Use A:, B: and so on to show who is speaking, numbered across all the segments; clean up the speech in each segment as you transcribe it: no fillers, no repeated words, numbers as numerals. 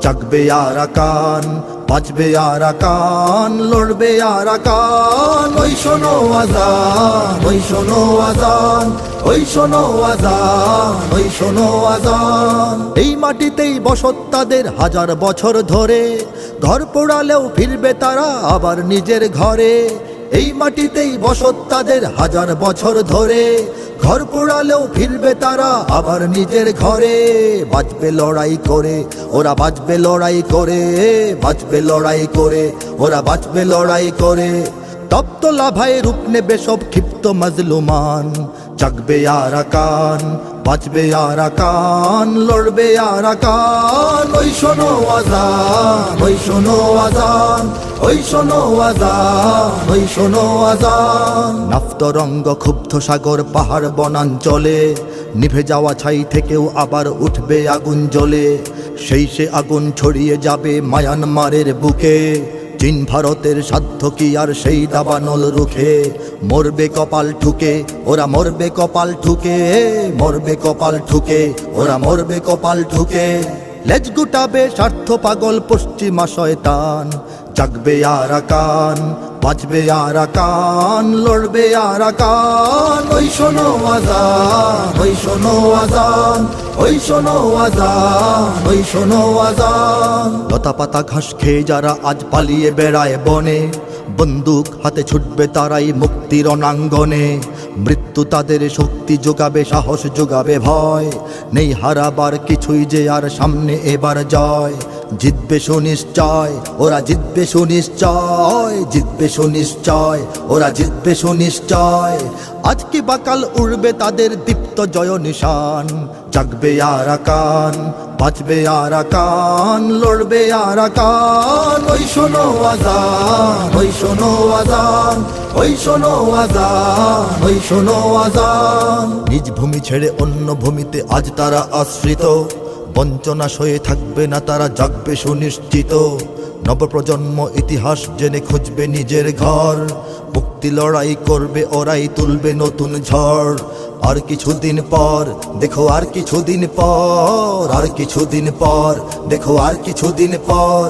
A: জাগবে আরাকান, বাজবে আরাকান, লড়বে আরাকান। ওই শোনো আজান, ওই শোনো আজান, ওই শোনো আজান, ওই শোনো আজান। এই মাটিতেই বসত তাদের হাজার বছর ধরে, ঘর পোড়ালেও ফিরবে তারা আবার নিজের ঘরে। এই মাটিতেই বসত তাদের হাজার বছর ধরে, ঘর পোড়ালেও ফিরবে তারা আবার নিজের ঘরে। বাঁচবে লড়াই করে, ওরা বাঁচবে লড়াই করে, বাঁচবে লড়াই করে, ওরা বাঁচবে লড়াই করে। তপ্ত লাভায় রূপ নেবে সব ক্ষিপ্ত মাজলুমান। জাগবে আরাকান, বাঁচবে আরাকান, লড়বে আরাকান। ওই শোনো আজান, ওই শোনো আজান, ওই শোনো আজান, ওই শোনো আজান। নাফতরঙ্গ ক্ষুব্ধ সাগর পাহাড় বনাঞ্চলে, নিভে যাওয়া ছাই থেকেও আবার উঠবে আগুন জ্বলে। সেই সে আগুন ছড়িয়ে যাবে মায়ানমারের বুকে। চীন ভারতের সাধ্য কি আর সেই দাবানল রুখে? মরবে কপাল ঠুকে, ওরা মরবে কপাল ঠুকে, মরবে কপাল ঠুকে, ওরা মরবে কপাল ঠুকে। লেজ গুটাবে স্বার্থ পাগল পশ্চিমা শয়তান। জাগবে আরাকান, বাজবে আরাকান, লড়বে আরাকান। ওই শোনো আজান, ওই শোনো আজান, ওই শোনো আজান, ওই শোনো আজান। লতা পাতা ঘাস খেয়ে যারা আজ পালিয়ে বেড়ায় বনে, বন্দুক হাতে ছুটবে তারাই মুক্তির রণাঙ্গনে। মৃত্যু তাদের শক্তি যোগাবে, সাহস যোগাবে ভয়। নেই হারাবার কিছুই যে আর, সামনে এবার জয়। জিতবে সুনিশ্চয়, ওরা জিতবে সুনিশ্চয়, জিতবে সুনিশ্চয়, ওরা জিতবে সুনিশ্চয়। আজকে বাকাল উড়বে তাদের দীপ্ত জয় নিশান। জাগবে আরাকান, বাঁচবে আরাকান, লড়বে আরাকান। ওই শোনো আজান, ওই শোনো আজান, ওই শোনো আজান, ওই শোনো আজান। নিজ ভূমি ছেড়ে অন্য ভূমিতে আজ তারা আশ্রিত, বঞ্চনা সয়ে থাকবে না তারা, জাগবে সুনিশ্চিত। নবপ্রজন্ম ইতিহাস জেনে খুঁজবে নিজের ঘর। মুক্তি লড়াই করবে ওরাই, তুলবে নতুন ঝড়। আর কিছুদিন পর দেখো, আর কিছুদিন পর, আর কিছুদিন পর দেখো, আর কিছুদিন পর।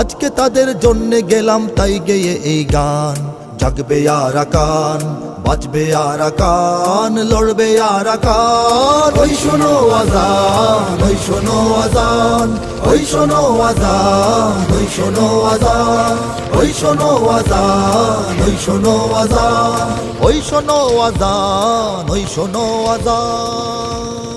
A: আজকে তাদের জন্যে গেলাম তাই গেয়ে এই গান। জাগবে আরাকান, বাজবে আরাকান, লড়বে আরাকান। ওই শোনো আজান, ওই শোনো আজান, ওই শোনো আজান, ওই শোনো আজান, ওই শোনো আজান, ওই শোনো আজান, ওই শোনো আজান, ওই শোনো আজান।